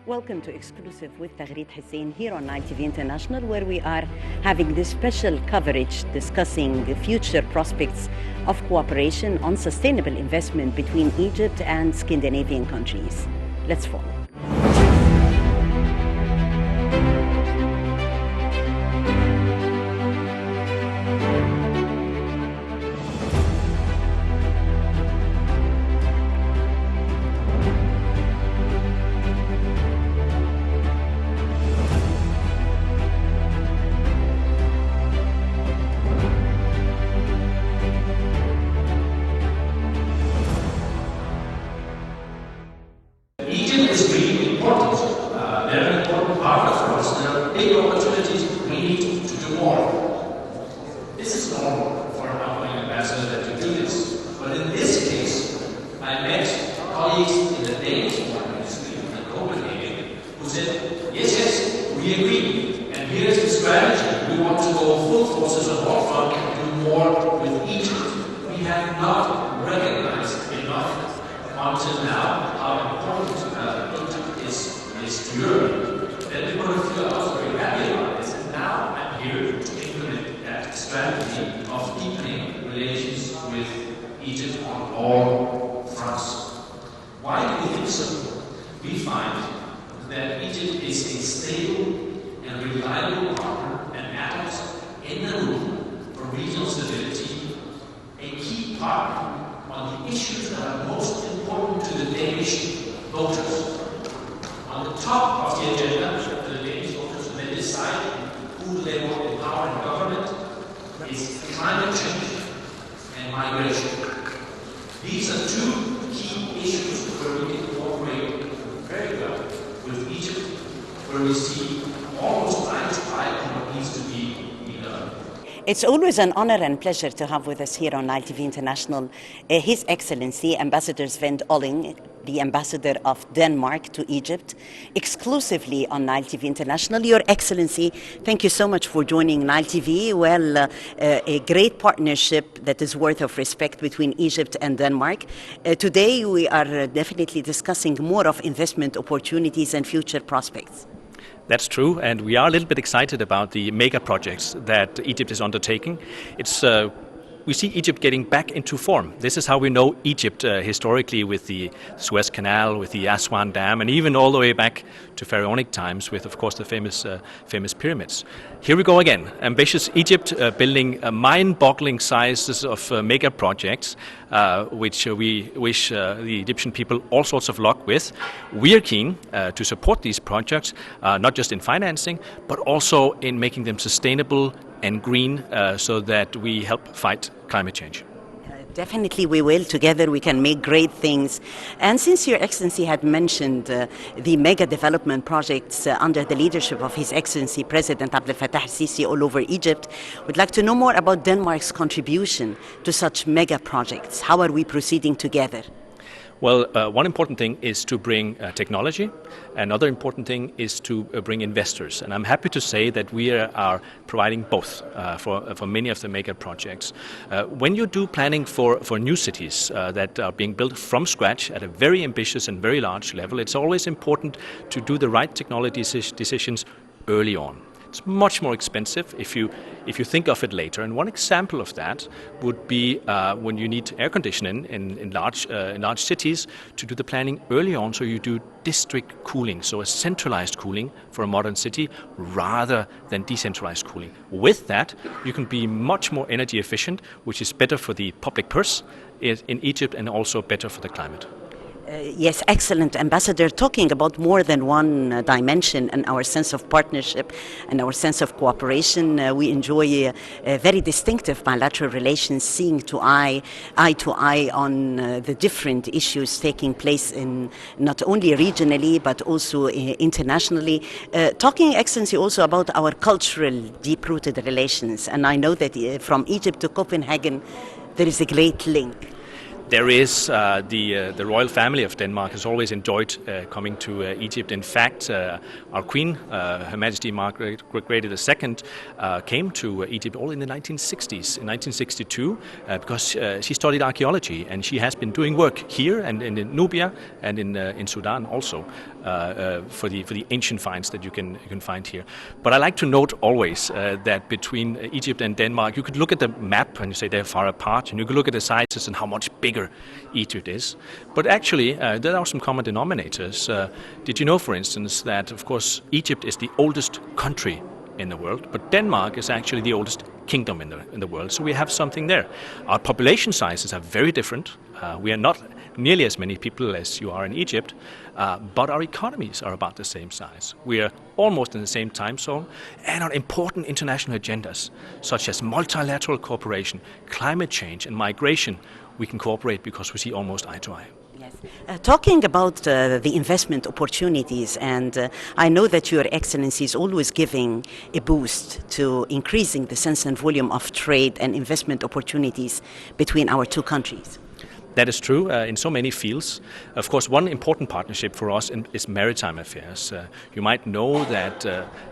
Welcome to Exclusive with Taghreed Hussein here on Nile TV International, where we are having this special coverage discussing the future prospects of cooperation on sustainable investment between Egypt and Scandinavian countries. Let's follow. Egypt is really important. They're an important partner for us. There are big opportunities. We need to do more. This is normal for an outgoing ambassador that you do this. But in this case, I met colleagues in the Danish Foreign Ministry in Copenhagen who said, yes, we agree. And here's the strategy. We want to go full forces on all fronts and do more with Egypt. We have not recognized enough until now how important Egypt is to Europe. Then we were a few hours very happy about this, and now I'm here to implement that strategy of deepening relations with Egypt on all fronts. Why do we think so? We find that Egypt is a stable and reliable partner and ally in the room for regional stability, a key partner on the issues that are most important to the Danish voters. On the top of the agenda for the Danish voters when they decide who they want in power and government is climate change and migration. These are two key issues where we can cooperate very well with Egypt, where we see almost eye to eye on what needs to be done. It's always an honor and pleasure to have with us here on Nile TV International His Excellency Ambassador Sven Olling, the Ambassador of Denmark to Egypt, exclusively on Nile TV International. Your Excellency, thank you so much for joining Nile TV. Well, a great partnership that is worth of respect between Egypt and Denmark. Today we are definitely discussing more of investment opportunities and future prospects. That's true, and we are a little bit excited about the mega projects that Egypt is undertaking. We see Egypt getting back into form. This is how we know Egypt historically, with the Suez Canal, with the Aswan Dam, and even all the way back to pharaonic times with, of course, the famous pyramids. Here we go again. Ambitious Egypt building mind-boggling sizes of mega projects, which we wish the Egyptian people all sorts of luck with. We are keen to support these projects, not just in financing, but also in making them sustainable and green, so that we help fight climate change. Definitely we will. Together we can make great things. And since Your Excellency had mentioned the mega development projects under the leadership of His Excellency President Abdel Fattah al-Sisi all over Egypt, we'd like to know more about Denmark's contribution to such mega projects. How are we proceeding together? Well, one important thing is to bring technology. Another important thing is to bring investors. And I'm happy to say that we are providing both for many of the mega projects. When you do planning for new cities that are being built from scratch at a very ambitious and very large level, it's always important to do the right technology decisions early on. It's much more expensive if you think of it later. And one example of that would be when you need air conditioning in large cities, to do the planning early on, so you do district cooling, so a centralized cooling for a modern city rather than decentralized cooling. With that, you can be much more energy efficient, which is better for the public purse in Egypt and also better for the climate. Yes, excellent, Ambassador. Talking about more than one dimension and our sense of partnership and our sense of cooperation, we enjoy very distinctive bilateral relations, seeing eye to eye on the different issues taking place in not only regionally but also internationally. Talking, Excellency, also about our cultural deep-rooted relations, and I know that from Egypt to Copenhagen there is a great link. There is the royal family of Denmark has always enjoyed coming to Egypt. In fact, our Queen, Her Majesty Margaret II, came to Egypt all in the 1960s. In 1962, because she studied archaeology, and she has been doing work here and in Nubia and in Sudan also for the ancient finds that you can find here. But I like to note always that between Egypt and Denmark, you could look at the map and you say they're far apart, and you could look at the sizes and how much bigger Egypt is. But actually, there are some common denominators. Did you know, for instance, that of course Egypt is the oldest country in the world, but Denmark is actually the oldest kingdom in the world. So we have something there. Our population sizes are very different. We are not nearly as many people as you are in Egypt, but our economies are about the same size. We are almost in the same time zone, and on important international agendas, such as multilateral cooperation, climate change, and migration, we can cooperate because we see almost eye to eye. Yes. Talking about the investment opportunities, and I know that Your Excellency is always giving a boost to increasing the sense and volume of trade and investment opportunities between our two countries. That is true in so many fields. Of course, one important partnership for us is maritime affairs. You might know that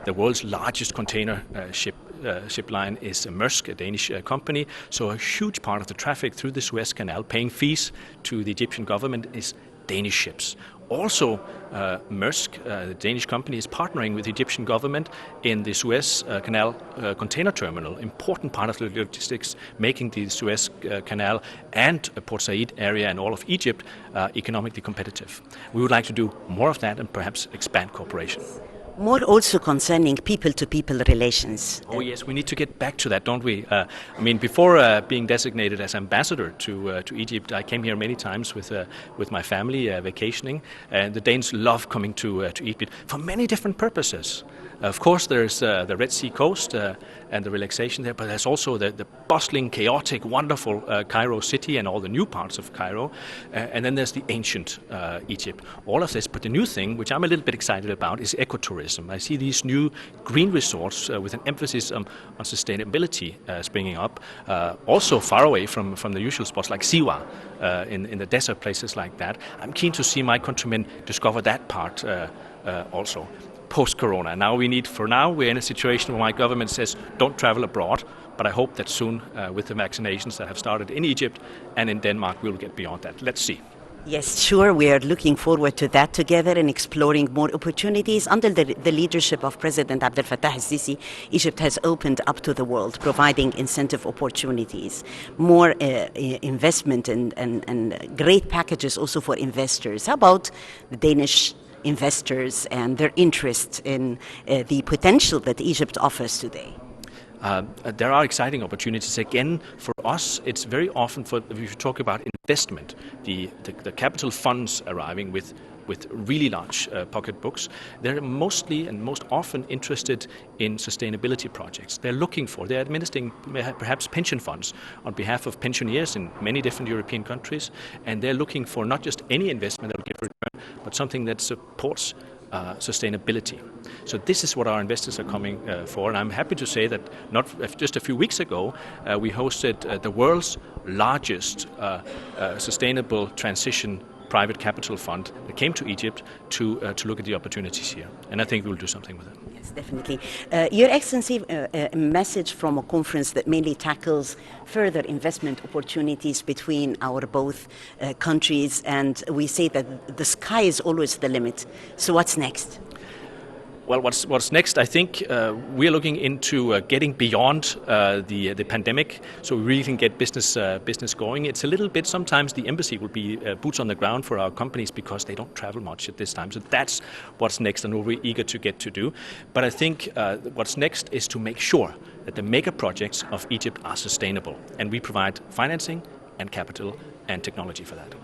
the world's largest container ship line is Maersk, a Danish company. So a huge part of the traffic through the Suez Canal, paying fees to the Egyptian government, is Danish ships. Also, Maersk, the Danish company, is partnering with the Egyptian government in the Suez Canal container terminal, important part of the logistics, making the Suez Canal and Port Said area and all of Egypt economically competitive. We would like to do more of that and perhaps expand cooperation. More also concerning people-to-people relations. Oh yes, we need to get back to that, don't we? I mean, before being designated as ambassador to Egypt, I came here many times with my family vacationing, and the Danes love coming to Egypt for many different purposes. Of course, there's the Red Sea coast and the relaxation there, but there's also the bustling, chaotic, wonderful Cairo city and all the new parts of Cairo, and then there's the ancient Egypt. All of this, but the new thing, which I'm a little bit excited about, is ecotourism. I see these new green resorts with an emphasis on sustainability springing up, also far away from the usual spots like Siwa, in the desert places like that. I'm keen to see my countrymen discover that part also. Post-corona. Now we're in a situation where my government says don't travel abroad, but I hope that soon with the vaccinations that have started in Egypt and in Denmark, we'll get beyond that. Let's see. Yes, sure. We are looking forward to that together and exploring more opportunities. Under the leadership of President Abdel Fattah al-Sisi, Egypt has opened up to the world, providing incentive opportunities, more investment and great packages also for investors. How about the Danish investors and their interest in the potential that Egypt offers today? There are exciting opportunities. Again, for us, it's very often, if you talk about investment, the capital funds arriving with really large pocketbooks, they're mostly and most often interested in sustainability projects. They're administering perhaps pension funds on behalf of pensioners in many different European countries, and they're looking for not just any investment that will give return, but something that supports sustainability. So this is what our investors are coming for, and I'm happy to say that just a few weeks ago we hosted the world's largest sustainable transition private capital fund that came to Egypt to look at the opportunities here, and I think we'll do something with it. Yes, definitely. Your Excellency, a message from a conference that mainly tackles further investment opportunities between our both countries, and we say that the sky is always the limit. So what's next? Well, what's next? I think we're looking into getting beyond the pandemic, so we really can get business going. It's a little bit. Sometimes the embassy will be boots on the ground for our companies because they don't travel much at this time. So that's what's next, and we're eager to get to do. But I think what's next is to make sure that the mega projects of Egypt are sustainable, and we provide financing and capital and technology for that.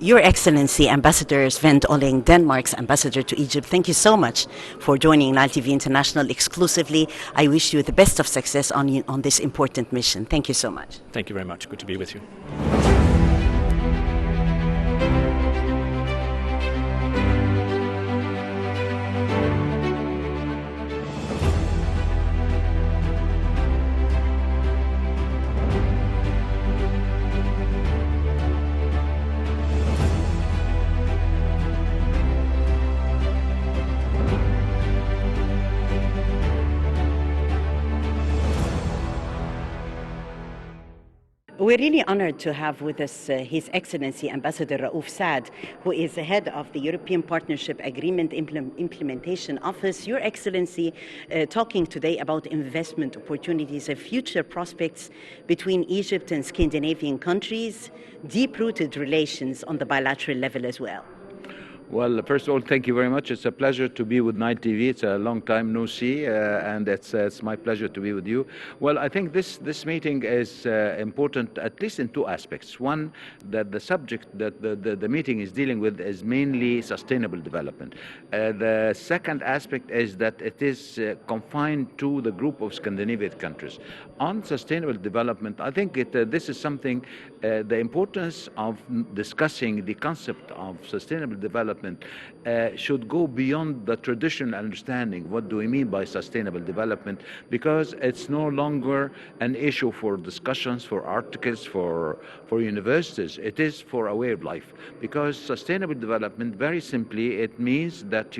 Your Excellency, Ambassador Svend Olling, Denmark's ambassador to Egypt, thank you so much for joining Nile TV International exclusively. I wish you the best of success on this important mission. Thank you so much. Thank you very much. Good to be with you. We're really honored to have with us His Excellency Ambassador Raouf Saad, who is the head of the European Partnership Agreement Implementation Office. Your Excellency, talking today about investment opportunities and future prospects between Egypt and Scandinavian countries, deep-rooted relations on the bilateral level as well. Well, first of all, thank you very much. It's a pleasure to be with Night TV. It's a long time no see, and it's my pleasure to be with you. Well, I think this meeting is important, at least in two aspects. One, that the subject that the meeting is dealing with is mainly sustainable development. The second aspect is that it is confined to the group of Scandinavian countries. On sustainable development, I think this is something, the importance of discussing the concept of sustainable development should go beyond the traditional understanding. What do we mean by sustainable development? Because it's no longer an issue for discussions, for articles, for universities. It is for a way of life. Because sustainable development, very simply, it means that,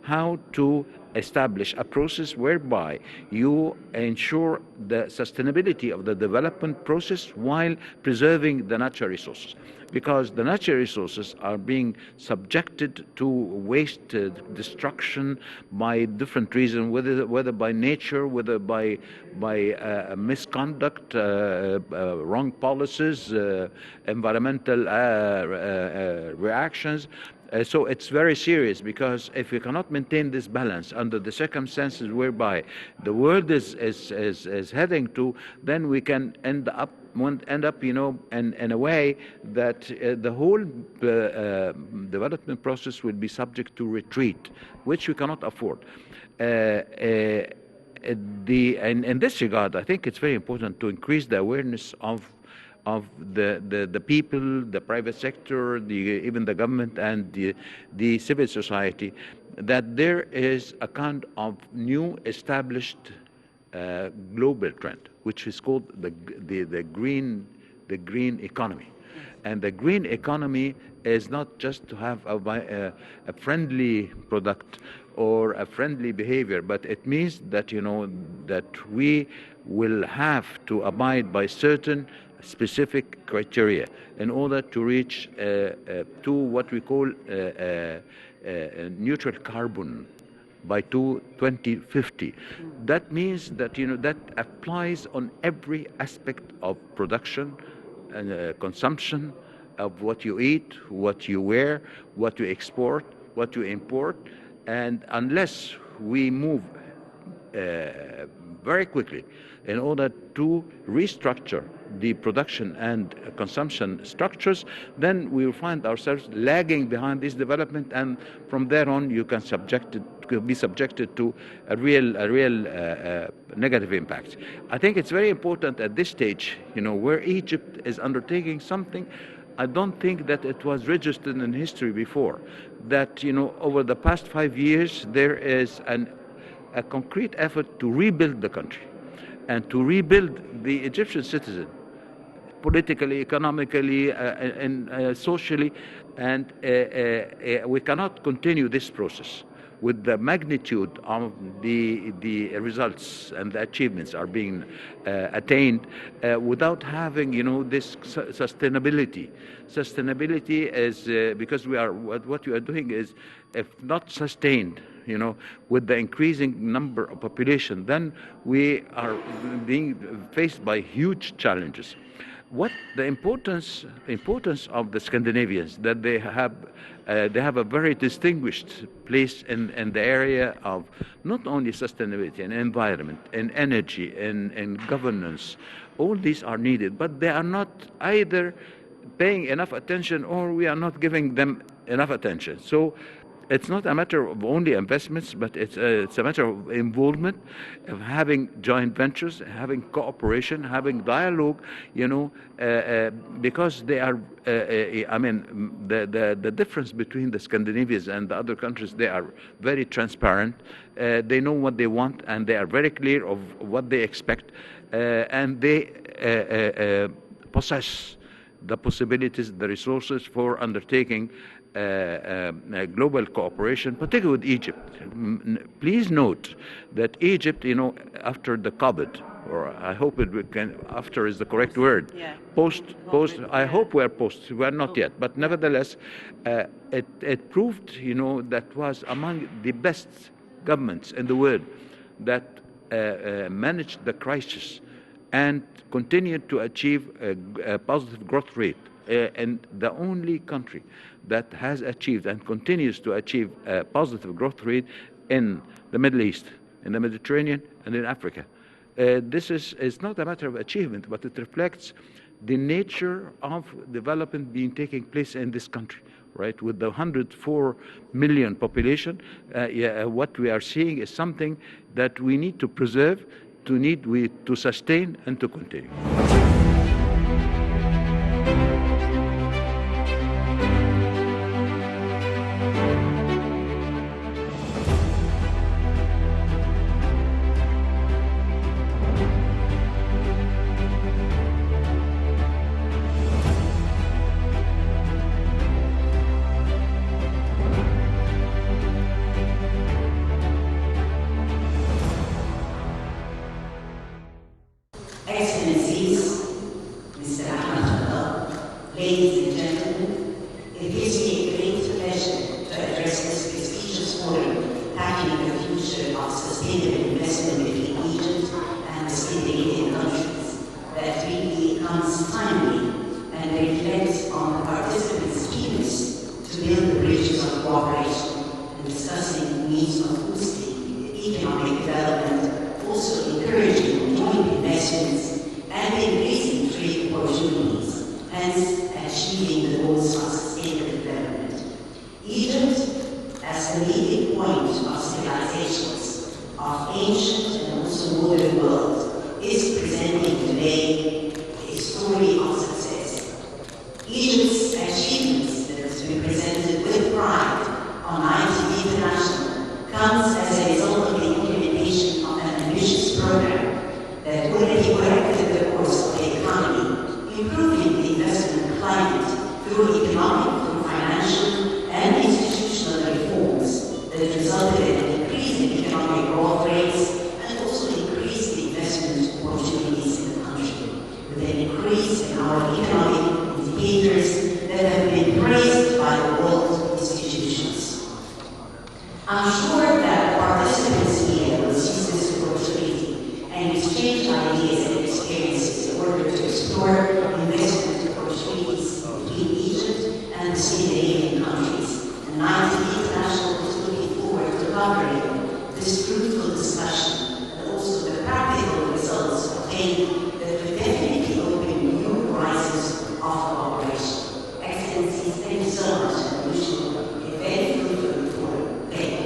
how to establish a process whereby you ensure the sustainability of the development process while preserving the natural resources. Because the natural resources are being subjected to waste, destruction by different reasons, whether by nature, whether by misconduct, wrong policies, environmental reactions. So it's very serious, because if we cannot maintain this balance under the circumstances whereby the world is heading to, then we can end up in a way that the whole development process will be subject to retreat, which we cannot afford. In this regard, I think it's very important to increase the awareness of the people, the private sector, even the government and the civil society, that there is a kind of new established global trend, which is called the green economy. And the green economy is not just to have a friendly product or a friendly behavior, but it means that that we will have to abide by certain specific criteria in order to reach to what we call neutral carbon by 2050. That means that that applies on every aspect of production and consumption, of what you eat, what you wear, what you export, what you import. And unless we move very quickly in order to restructure the production and consumption structures, then we will find ourselves lagging behind this development, and from there on you can be subjected to a real negative impact. I think it's very important at this stage, where Egypt is undertaking something. I don't think that it was registered in history before, that over the past 5 years there is a concrete effort to rebuild the country and to rebuild the Egyptian citizen, politically, economically, and socially. And we cannot continue this process with the magnitude of the results and the achievements are being attained without having this sustainability. Sustainability is because what we are doing is, if not sustained with the increasing number of population, then we are being faced by huge challenges. What the importance of the Scandinavians, that they have a very distinguished place in the area of not only sustainability and environment and energy and governance. All these are needed, but they are not either paying enough attention, or we are not giving them enough attention. So it's not a matter of only investments, but it's a matter of involvement, of having joint ventures, having cooperation, having dialogue, because they are, the difference between the Scandinavians and the other countries, they are very transparent. They know what they want, and they are very clear of what they expect, and they possess the possibilities, the resources for undertaking global cooperation, particularly with Egypt. Please note that Egypt, after the COVID, or I hope it can, after is the correct word. Yeah. Post, I hope we're post, we're not yet, but nevertheless, it proved, that was among the best governments in the world that managed the crisis and continued to achieve a positive growth rate. And the only country that has achieved and continues to achieve a positive growth rate in the Middle East, in the Mediterranean, and in Africa. This is not a matter of achievement, but it reflects the nature of development being taking place in this country, right? With the 104 million population, what we are seeing is something that we need to preserve, to sustain, and to continue. Excellencies, Mr. Ahmed, ladies and gentlemen, it gives me a great pleasure to address this prestigious forum tackling the future of sustainable investment between Egypt and the Scandinavian countries that really comes timely and reflects on the participants' keenness to build the bridges of cooperation and discussing means of boosting economic development, also encouraging joint investments and increasing trade opportunities, hence achieving the goals of sustainable development. Egypt, as the leading point of civilizations of ancient and also modern world, is presenting today a story of success. Egypt's achievements that has been presented with pride on ITV International comes as a result of the implementation of an ambitious program that already corrected the course of the economy, improving the investment climate through economic, through financial, and institutional reforms that resulted in an increase in economic growth rates and also increased the investment opportunities in the country, with an increase in our economic indicators that have been praised by the world institutions. I'm sure that participants here will seize this opportunity and exchange ideas and experiences in order to explore investment opportunities between Egypt and the Scandinavian countries. And ITV International is looking forward to covering this fruitful discussion and also the practical results obtained that will definitely open new horizons of cooperation. Excellencies, thank you so much, and wish you a very fruitful forum. Thank you.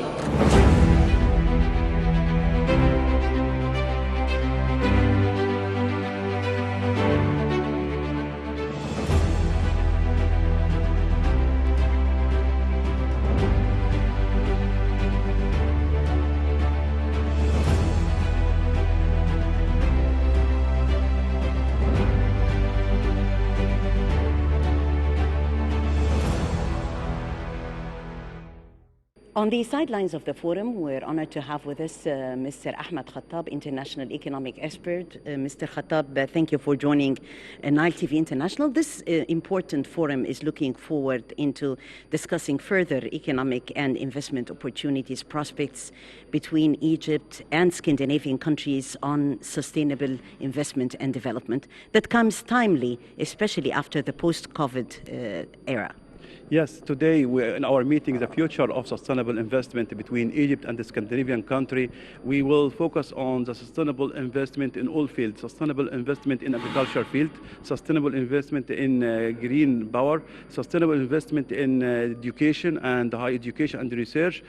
On the sidelines of the forum, we're honored to have with us Mr. Ahmed Khattab, international economic expert. Mr. Khattab, thank you for joining Nile TV International. This important forum is looking forward into discussing further economic and investment opportunities, prospects between Egypt and Scandinavian countries on sustainable investment and development that comes timely, especially after the post-COVID era. Yes, today in our meeting, the future of sustainable investment between Egypt and the Scandinavian country, we will focus on the sustainable investment in all fields, sustainable investment in agriculture field, sustainable investment in green power, sustainable investment in education and higher education and research,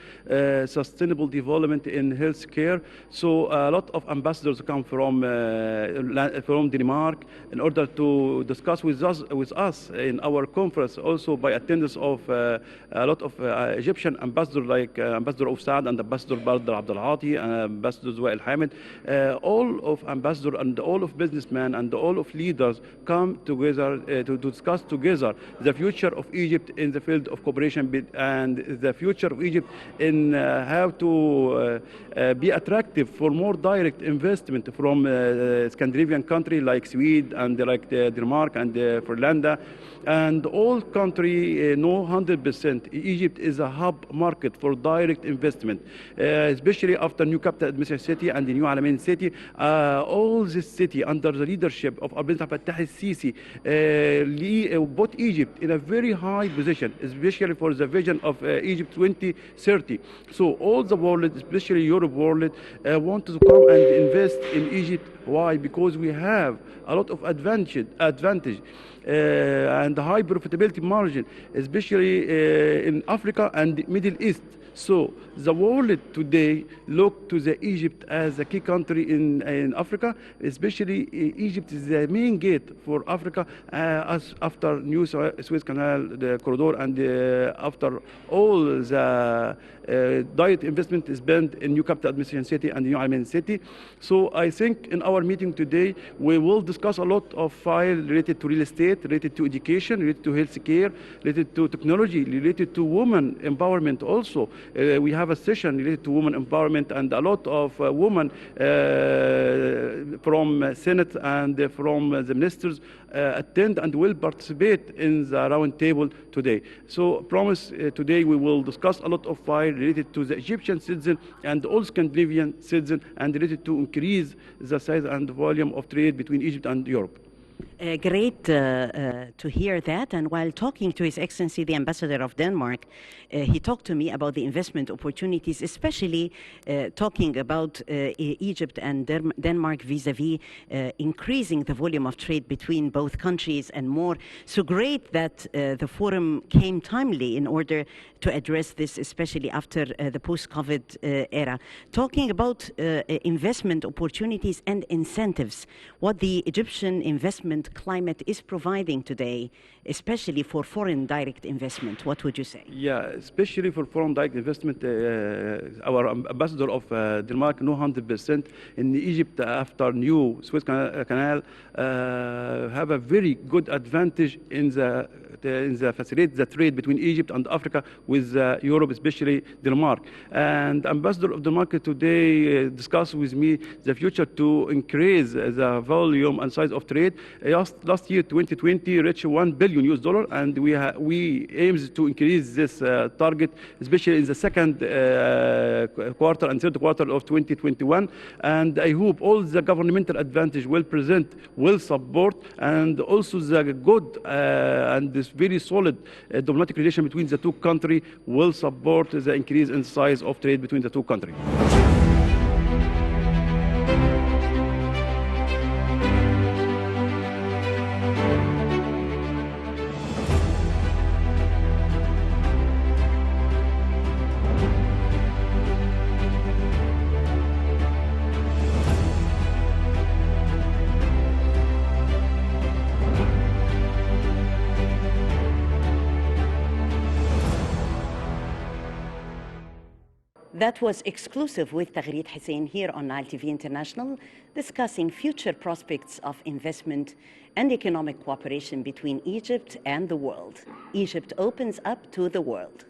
sustainable development in healthcare. So a lot of ambassadors come from Denmark in order to discuss with us in our conference, also by attendance of a lot of Egyptian ambassadors like Ambassador of Saad and Ambassador Badr Abdel Hati and Ambassador Zuhail Hamid. All of ambassadors and all of businessmen and all of leaders come together to discuss together the future of Egypt in the field of cooperation and the future of Egypt in how to be attractive for more direct investment from Scandinavian countries like Sweden and like Denmark and Finland. And all countries know 100% Egypt is a hub market for direct investment, especially after new capital administrative city and the new Alamein city. All this city under the leadership of President Fattah el-Sisi put Egypt in a very high position, especially for the vision of Egypt 2030. So all the world, especially Europe world, want to come and invest in Egypt. Why? Because we have a lot of advantage and high profitability margin, especially in Africa and Middle East. So the world today look to the Egypt as a key country in Africa, especially Egypt is the main gate for Africa as after new Suez Canal, the corridor, and after all the direct investment is spent in new capital administration city and new Alamein city. So I think in our meeting today we will discuss a lot of files related to real estate, related to education, related to health care, related to technology, related to women empowerment also. We have a session related to women empowerment, and a lot of women from Senate and from the ministers attend and will participate in the round table today. So promise today we will discuss a lot of files related to the Egyptian citizen and all Scandinavian citizen and related to increase the size and volume of trade between Egypt and Europe. Great to hear that. And while talking to His Excellency, the Ambassador of Denmark, he talked to me about the investment opportunities, especially talking about Egypt and Denmark vis-a-vis increasing the volume of trade between both countries and more. So great that the forum came timely in order to address this, especially after the post-COVID era. Talking about investment opportunities and incentives, what the Egyptian investment climate is providing today, especially for foreign direct investment, what would you say? Yeah, especially for foreign direct investment, our ambassador of Denmark know 100% in Egypt after new Suez Canal have a very good advantage in the facilitate the trade between Egypt and Africa with Europe, especially Denmark. And Ambassador of Denmark today discussed with me the future to increase the volume and size of trade. Last year, 2020, reached $1 billion, and we aims to increase this target, especially in the second quarter and third quarter of 2021. And I hope all the governmental advantage will support, and also the good and this very solid diplomatic relation between the two countries will support the increase in size of trade between the two countries. That was exclusive with Taghreed Hussein here on Nile TV International, discussing future prospects of investment and economic cooperation between Egypt and the world. Egypt opens up to the world.